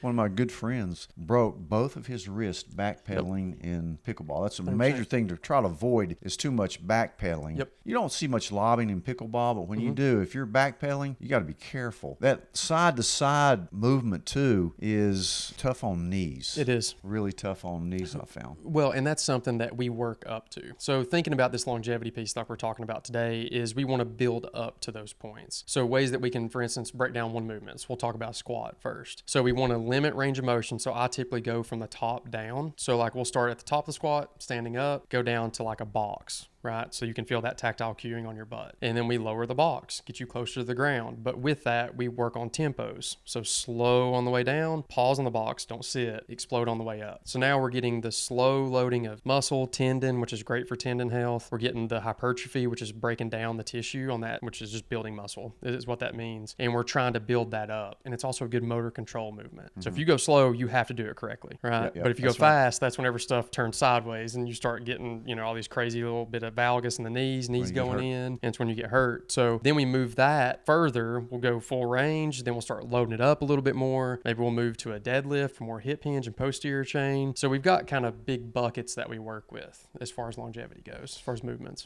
One of my good friends broke both of his wrists backpedaling in pickleball. That's a major thing to try to avoid is too much backpedaling. Yep. You don't see much lobbing in pickleball, but when you do, if you're backpedaling, you got to be careful. That side-to-side movement, too, is tough on knees. It is. Really tough on knees, I found. Well, and that's something that we work up to. So thinking about this longevity piece that we're talking about today is we want to build up to those points. So ways that we can, for instance, break down one movements. We'll talk about squat first. So we want to limit range of motion. So I typically go from the top down. So like we'll start at the top of the squat, standing up, go down to like a box, right? So you can feel that tactile cueing on your butt. And then we lower the box, get you closer to the ground. But with that, we work on tempos. So slow on the way down, pause on the box, don't sit, explode on the way up. So now we're getting the slow loading of muscle, tendon, which is great for tendon health. We're getting the hypertrophy, which is breaking down the tissue on that, which is just building muscle, is what that means. And we're trying to build that up. And it's also a good motor control movement. So if you go slow, you have to do it correctly, right? But if you go fast, that's whenever stuff turns sideways and you start getting, all these crazy little bit of valgus in the knees going in, and it's when you get hurt. So then we move that further. We'll go full range. Then we'll start loading it up a little bit more. Maybe we'll move to a deadlift for more hip hinge and posterior chain. So we've got kind of big buckets that we work with as far as longevity goes, as far as movements.